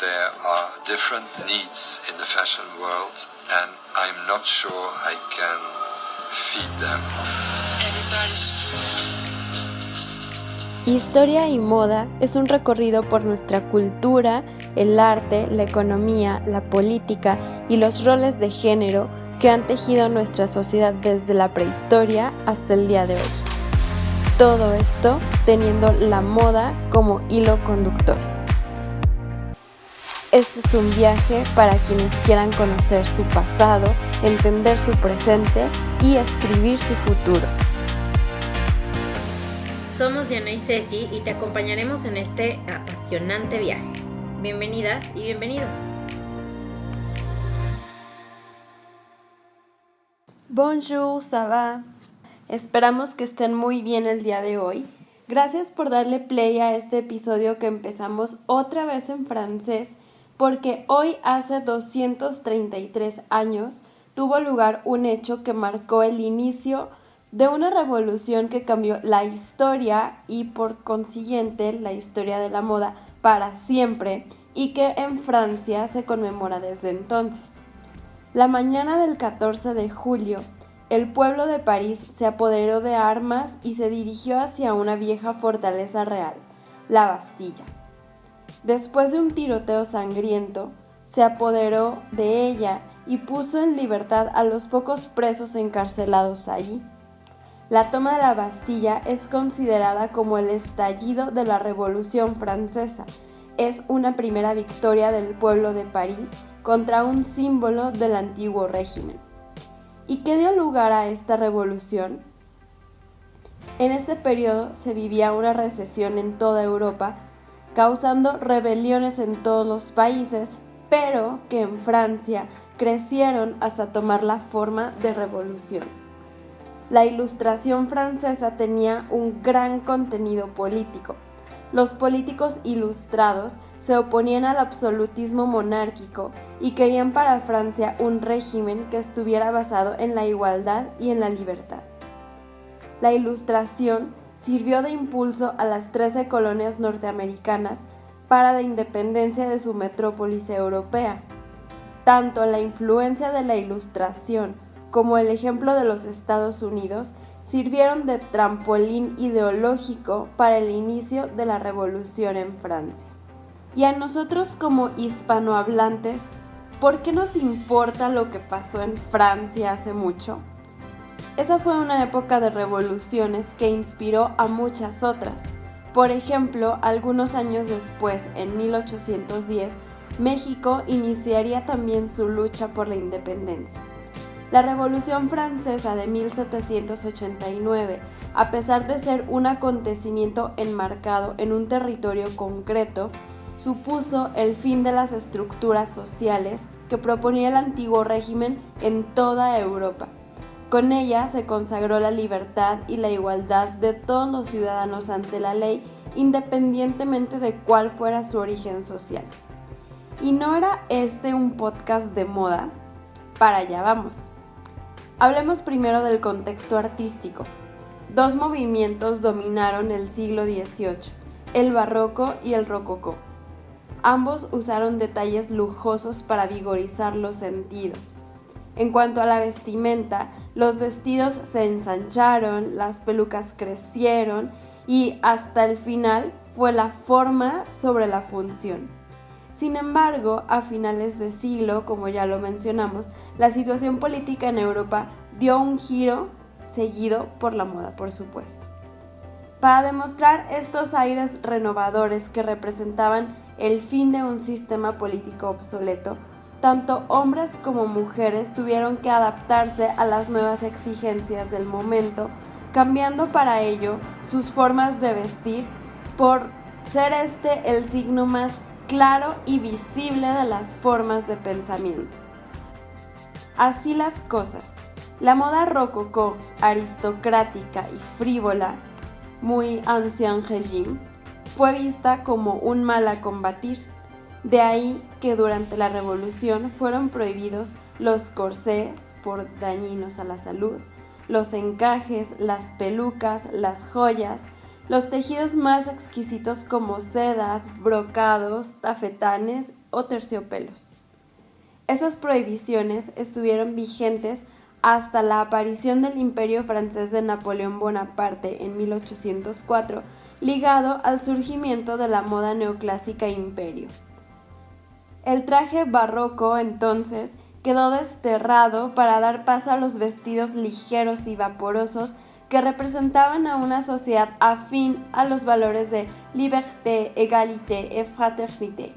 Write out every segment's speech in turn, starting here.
there are different needs in the fashion world, and I'm not sure I can feed them. Everybody's Historia y moda es un recorrido por nuestra cultura, el arte, la economía, la política y los roles de género que han tejido nuestra sociedad desde la prehistoria hasta el día de hoy. Todo esto teniendo la moda como hilo conductor. Este es un viaje para quienes quieran conocer su pasado, entender su presente y escribir su futuro. Somos Diana y Ceci y te acompañaremos en este apasionante viaje. Bienvenidas y bienvenidos. Bonjour, ça va? Esperamos que estén muy bien el día de hoy. Gracias por darle play a este episodio que empezamos otra vez en francés, porque hoy hace 233 años tuvo lugar un hecho que marcó el inicio de una revolución que cambió la historia y por consiguiente la historia de la moda para siempre y que en Francia se conmemora desde entonces. La mañana del 14 de julio, el pueblo de París se apoderó de armas y se dirigió hacia una vieja fortaleza real, la Bastilla. Después de un tiroteo sangriento, se apoderó de ella y puso en libertad a los pocos presos encarcelados allí. La toma de la Bastilla es considerada como el estallido de la Revolución Francesa. Es una primera victoria del pueblo de París contra un símbolo del antiguo régimen. ¿Y qué dio lugar a esta revolución? En este periodo se vivía una recesión en toda Europa, causando rebeliones en todos los países, pero que en Francia crecieron hasta tomar la forma de revolución. La Ilustración francesa tenía un gran contenido político. Los políticos ilustrados se oponían al absolutismo monárquico y querían para Francia un régimen que estuviera basado en la igualdad y en la libertad. La Ilustración sirvió de impulso a las 13 colonias norteamericanas para la independencia de su metrópolis europea. Tanto la influencia de la Ilustración como el ejemplo de los Estados Unidos sirvieron de trampolín ideológico para el inicio de la revolución en Francia. Y a nosotros como hispanohablantes, ¿por qué nos importa lo que pasó en Francia hace mucho? Esa fue una época de revoluciones que inspiró a muchas otras. Por ejemplo, algunos años después, en 1810, México iniciaría también su lucha por la independencia. La Revolución Francesa de 1789, a pesar de ser un acontecimiento enmarcado en un territorio concreto, supuso el fin de las estructuras sociales que proponía el antiguo régimen en toda Europa. Con ella se consagró la libertad y la igualdad de todos los ciudadanos ante la ley, independientemente de cuál fuera su origen social. ¿Y no era este un podcast de moda? Para allá vamos. Hablemos primero del contexto artístico. Dos movimientos dominaron el siglo XVIII, el barroco y el rococó. Ambos usaron detalles lujosos para vigorizar los sentidos. En cuanto a la vestimenta, los vestidos se ensancharon, las pelucas crecieron y hasta el final fue la forma sobre la función. Sin embargo, a finales de siglo, como ya lo mencionamos, la situación política en Europa dio un giro seguido por la moda, por supuesto. Para demostrar estos aires renovadores que representaban el fin de un sistema político obsoleto, tanto hombres como mujeres tuvieron que adaptarse a las nuevas exigencias del momento, cambiando para ello sus formas de vestir por ser este el signo más claro y visible de las formas de pensamiento. Así las cosas, la moda rococó, aristocrática y frívola, muy ancien régime, fue vista como un mal a combatir. De ahí que durante la revolución fueron prohibidos los corsés por dañinos a la salud, los encajes, las pelucas, las joyas, los tejidos más exquisitos como sedas, brocados, tafetanes o terciopelos. Estas prohibiciones estuvieron vigentes hasta la aparición del Imperio francés de Napoleón Bonaparte en 1804, ligado al surgimiento de la moda neoclásica imperio. El traje barroco, entonces, quedó desterrado para dar paso a los vestidos ligeros y vaporosos que representaban a una sociedad afín a los valores de liberté, égalité et fraternité,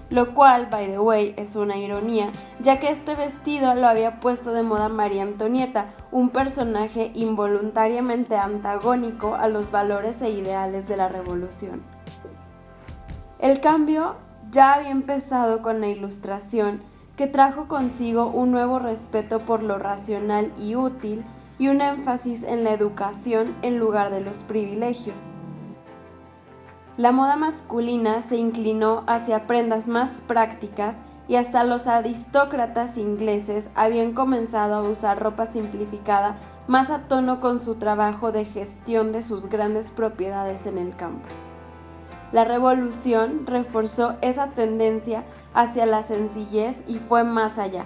lo cual, by the way, es una ironía, ya que este vestido lo había puesto de moda María Antonieta, un personaje involuntariamente antagónico a los valores e ideales de la Revolución. El cambio ya había empezado con la Ilustración, que trajo consigo un nuevo respeto por lo racional y útil y un énfasis en la educación en lugar de los privilegios. La moda masculina se inclinó hacia prendas más prácticas y hasta los aristócratas ingleses habían comenzado a usar ropa simplificada más a tono con su trabajo de gestión de sus grandes propiedades en el campo. La Revolución reforzó esa tendencia hacia la sencillez y fue más allá.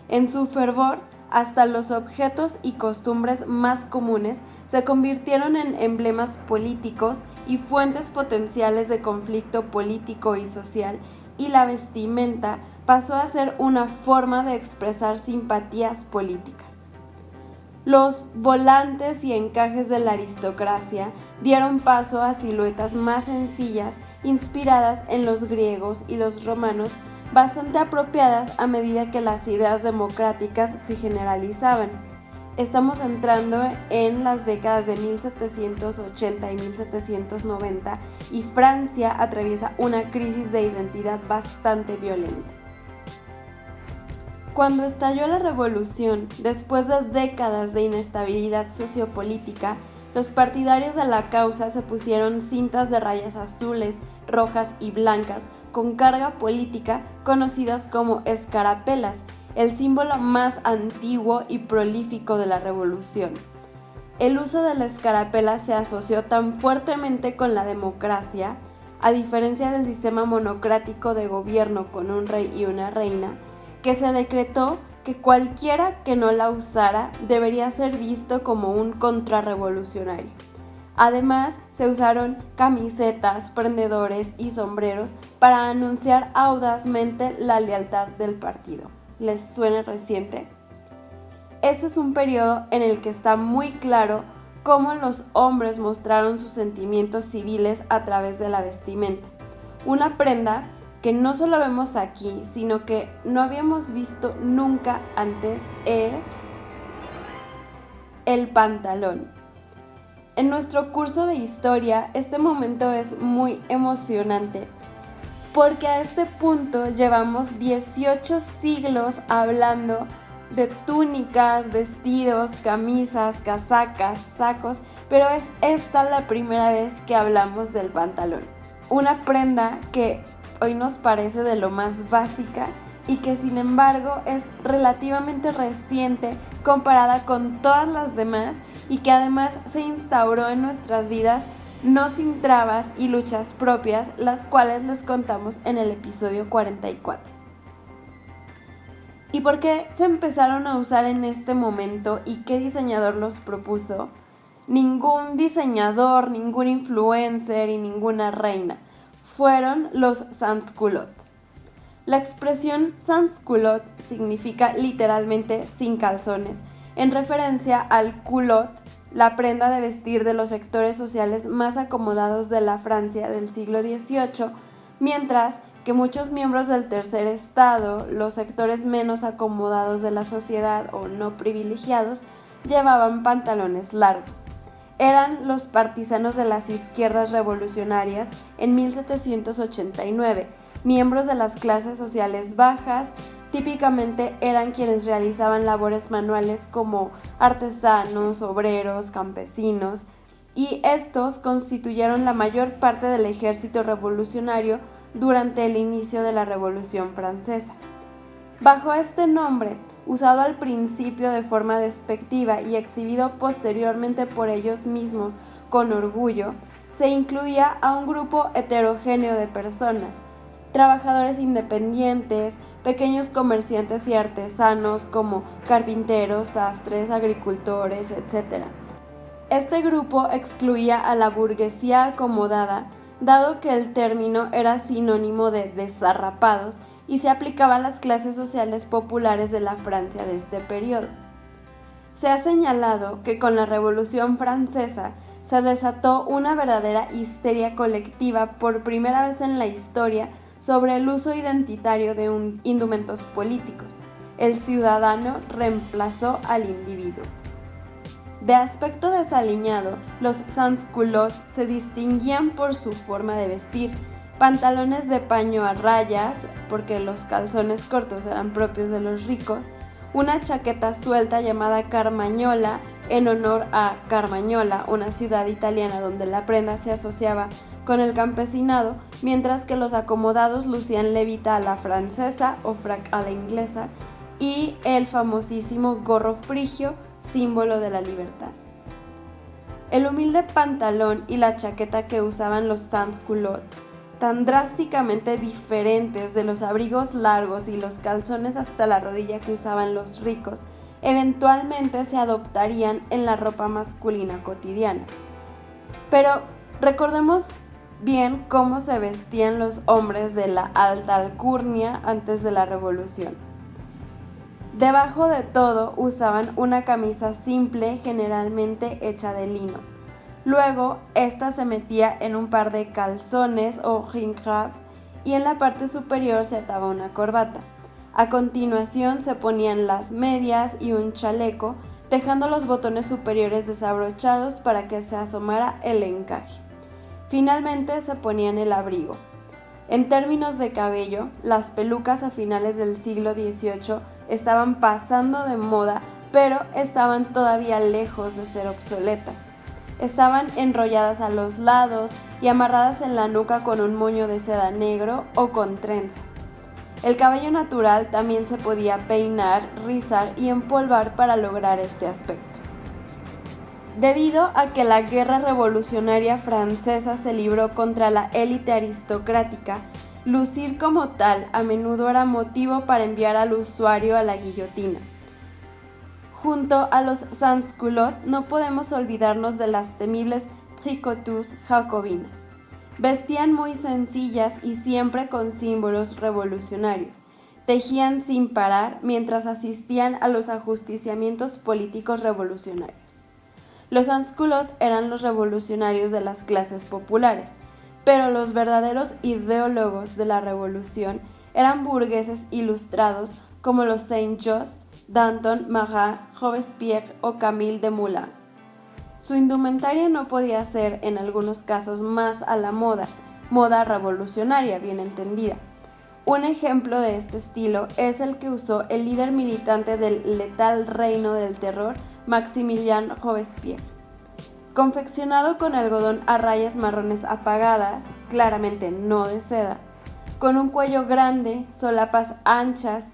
En su fervor, hasta los objetos y costumbres más comunes se convirtieron en emblemas políticos y fuentes potenciales de conflicto político y social, y la vestimenta pasó a ser una forma de expresar simpatías políticas. Los volantes y encajes de la aristocracia dieron paso a siluetas más sencillas, inspiradas en los griegos y los romanos, bastante apropiadas a medida que las ideas democráticas se generalizaban. Estamos entrando en las décadas de 1780 y 1790 y Francia atraviesa una crisis de identidad bastante violenta. Cuando estalló la Revolución, después de décadas de inestabilidad sociopolítica, los partidarios de la causa se pusieron cintas de rayas azules, rojas y blancas con carga política conocidas como escarapelas, el símbolo más antiguo y prolífico de la Revolución. El uso de la escarapela se asoció tan fuertemente con la democracia, a diferencia del sistema monocrático de gobierno con un rey y una reina, que se decretó que cualquiera que no la usara debería ser visto como un contrarrevolucionario. Además, se usaron camisetas, prendedores y sombreros para anunciar audazmente la lealtad del partido. ¿Les suena reciente? Este es un periodo en el que está muy claro cómo los hombres mostraron sus sentimientos civiles a través de la vestimenta. Una prenda que no solo vemos aquí, sino que no habíamos visto nunca antes es el pantalón. En nuestro curso de historia, este momento es muy emocionante, porque a este punto llevamos 18 siglos hablando de túnicas, vestidos, camisas, casacas, sacos, pero es esta la primera vez que hablamos del pantalón. Una prenda que hoy nos parece de lo más básica y que sin embargo es relativamente reciente comparada con todas las demás y que además se instauró en nuestras vidas no sin trabas y luchas propias, las cuales les contamos en el episodio 44. ¿Y por qué se empezaron a usar en este momento y qué diseñador los propuso? Ningún diseñador, ningún influencer y ninguna reina. Fueron los sans-culottes. La expresión sans-culotte significa literalmente sin calzones, en referencia al culotte, la prenda de vestir de los sectores sociales más acomodados de la Francia del siglo XVIII, mientras que muchos miembros del tercer estado, los sectores menos acomodados de la sociedad o no privilegiados, llevaban pantalones largos. Eran los partisanos de las izquierdas revolucionarias en 1789, miembros de las clases sociales bajas, típicamente eran quienes realizaban labores manuales como artesanos, obreros, campesinos, y estos constituyeron la mayor parte del ejército revolucionario durante el inicio de la Revolución Francesa. Bajo este nombre, usado al principio de forma despectiva y exhibido posteriormente por ellos mismos con orgullo, se incluía a un grupo heterogéneo de personas, trabajadores independientes, pequeños comerciantes y artesanos como carpinteros, sastres, agricultores, etc. Este grupo excluía a la burguesía acomodada, dado que el término era sinónimo de desarrapados y se aplicaba a las clases sociales populares de la Francia de este periodo. Se ha señalado que con la Revolución Francesa se desató una verdadera histeria colectiva por primera vez en la historia sobre el uso identitario de indumentos políticos. El ciudadano reemplazó al individuo. De aspecto desaliñado, los sans-culottes se distinguían por su forma de vestir, pantalones de paño a rayas, porque los calzones cortos eran propios de los ricos, una chaqueta suelta llamada carmañola, en honor a Carmagnola, una ciudad italiana donde la prenda se asociaba con el campesinado, mientras que los acomodados lucían levita a la francesa o frac a la inglesa y el famosísimo gorro frigio, símbolo de la libertad. El humilde pantalón y la chaqueta que usaban los sans-culottes, tan drásticamente diferentes de los abrigos largos y los calzones hasta la rodilla que usaban los ricos, eventualmente se adoptarían en la ropa masculina cotidiana. Pero recordemos bien cómo se vestían los hombres de la alta alcurnia antes de la Revolución. Debajo de todo usaban una camisa simple, generalmente hecha de lino. Luego, esta se metía en un par de calzones o ringrab y en la parte superior se ataba una corbata. A continuación se ponían las medias y un chaleco, dejando los botones superiores desabrochados para que se asomara el encaje. Finalmente se ponían el abrigo. En términos de cabello, las pelucas a finales del siglo XVIII estaban pasando de moda, pero estaban todavía lejos de ser obsoletas. Estaban enrolladas a los lados y amarradas en la nuca con un moño de seda negro o con trenzas. El cabello natural también se podía peinar, rizar y empolvar para lograr este aspecto. Debido a que la guerra revolucionaria francesa se libró contra la élite aristocrática, lucir como tal a menudo era motivo para enviar al usuario a la guillotina. Junto a los sans-culottes no podemos olvidarnos de las temibles tricoteuses jacobinas. Vestían muy sencillas y siempre con símbolos revolucionarios. Tejían sin parar mientras asistían a los ajusticiamientos políticos revolucionarios. Los sans-culottes eran los revolucionarios de las clases populares, pero los verdaderos ideólogos de la revolución eran burgueses ilustrados como los Saint-Just, Danton, Marat, Robespierre o Camille Desmoulins. Su indumentaria no podía ser, en algunos casos, más a la moda revolucionaria, bien entendida. Un ejemplo de este estilo es el que usó el líder militante del letal reino del terror, Maximilien Robespierre. Confeccionado con algodón a rayas marrones apagadas, claramente no de seda, con un cuello grande, solapas anchas,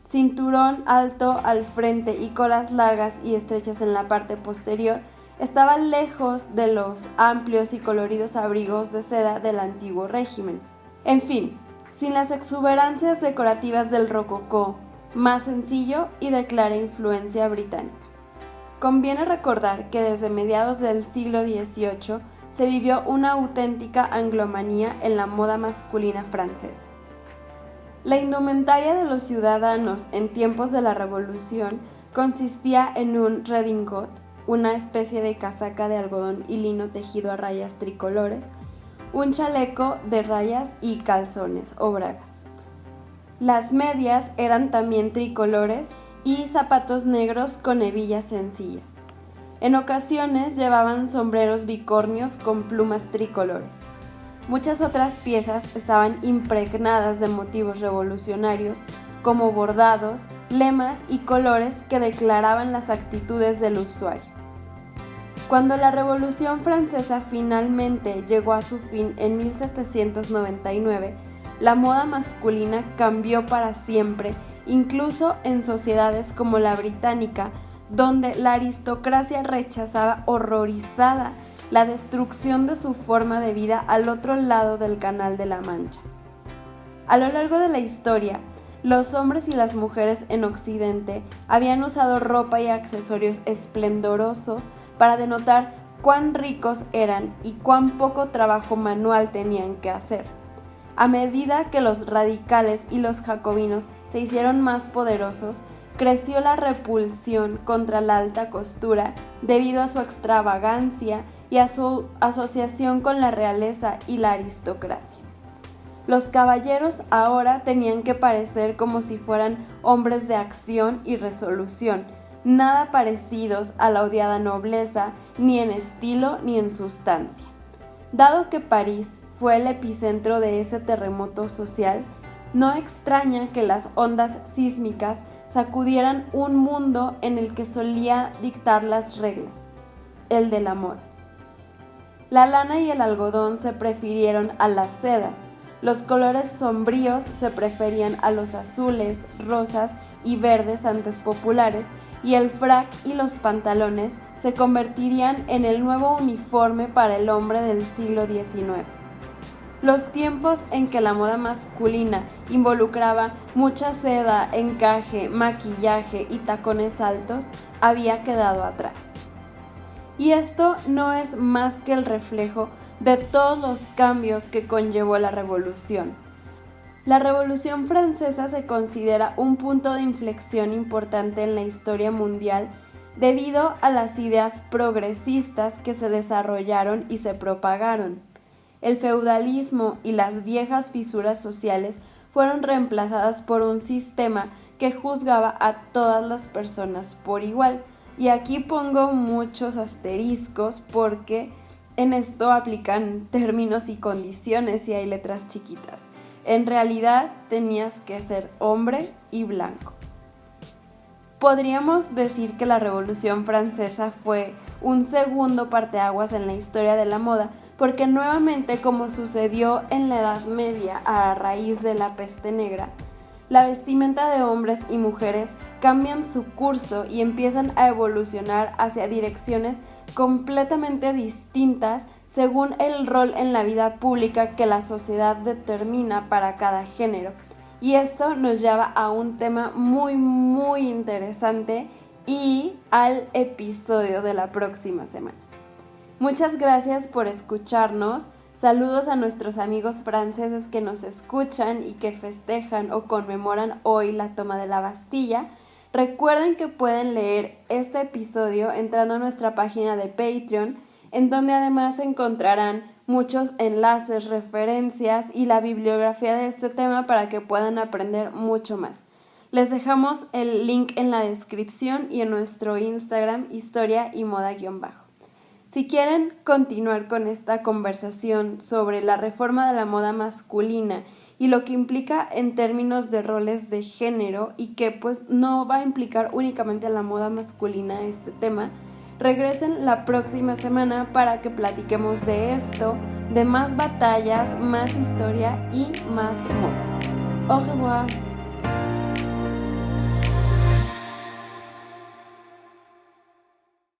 cinturón alto al frente y colas largas y estrechas en la parte posterior, estaba lejos de los amplios y coloridos abrigos de seda del antiguo régimen. En fin, sin las exuberancias decorativas del rococó, más sencillo y de clara influencia británica. Conviene recordar que desde mediados del siglo XVIII se vivió una auténtica anglomanía en la moda masculina francesa. La indumentaria de los ciudadanos en tiempos de la Revolución consistía en un redingot, una especie de casaca de algodón y lino tejido a rayas tricolores, un chaleco de rayas y calzones o bragas. Las medias eran también tricolores y zapatos negros con hebillas sencillas. En ocasiones llevaban sombreros bicornios con plumas tricolores. Muchas otras piezas estaban impregnadas de motivos revolucionarios como bordados, lemas y colores que declaraban las actitudes del usuario. Cuando la Revolución Francesa finalmente llegó a su fin en 1799, la moda masculina cambió para siempre, incluso en sociedades como la británica, donde la aristocracia rechazaba horrorizada la destrucción de su forma de vida al otro lado del Canal de la Mancha. A lo largo de la historia, los hombres y las mujeres en Occidente habían usado ropa y accesorios esplendorosos para denotar cuán ricos eran y cuán poco trabajo manual tenían que hacer. A medida que los radicales y los jacobinos se hicieron más poderosos, creció la repulsión contra la alta costura debido a su extravagancia y a su asociación con la realeza y la aristocracia. Los caballeros ahora tenían que parecer como si fueran hombres de acción y resolución, nada parecidos a la odiada nobleza, ni en estilo ni en sustancia. Dado que París fue el epicentro de ese terremoto social, no extraña que las ondas sísmicas sacudieran un mundo en el que solía dictar las reglas, el del amor. La lana y el algodón se prefirieron a las sedas, los colores sombríos se preferían a los azules, rosas y verdes antes populares, y el frac y los pantalones se convertirían en el nuevo uniforme para el hombre del siglo XIX. Los tiempos en que la moda masculina involucraba mucha seda, encaje, maquillaje y tacones altos había quedado atrás. Y esto no es más que el reflejo de todos los cambios que conllevó la Revolución. La Revolución Francesa se considera un punto de inflexión importante en la historia mundial debido a las ideas progresistas que se desarrollaron y se propagaron. El feudalismo y las viejas fisuras sociales fueron reemplazadas por un sistema que juzgaba a todas las personas por igual. Y aquí pongo muchos asteriscos porque en esto aplican términos y condiciones y hay letras chiquitas. En realidad tenías que ser hombre y blanco. Podríamos decir que la Revolución Francesa fue un segundo parteaguas en la historia de la moda, porque nuevamente, como sucedió en la Edad Media a raíz de la Peste Negra, la vestimenta de hombres y mujeres cambian su curso y empiezan a evolucionar hacia direcciones completamente distintas según el rol en la vida pública que la sociedad determina para cada género. Y esto nos lleva a un tema muy interesante y al episodio de la próxima semana. Muchas gracias por escucharnos. Saludos a nuestros amigos franceses que nos escuchan y que festejan o conmemoran hoy la toma de la Bastilla. Recuerden que pueden leer este episodio entrando a nuestra página de Patreon, en donde además encontrarán muchos enlaces, referencias y la bibliografía de este tema para que puedan aprender mucho más. Les dejamos el link en la descripción y en nuestro Instagram, historia y moda_. Si quieren continuar con esta conversación sobre la reforma de la moda masculina y lo que implica en términos de roles de género y que pues no va a implicar únicamente a la moda masculina este tema, regresen la próxima semana para que platiquemos de esto, de más batallas, más historia y más moda. Au revoir.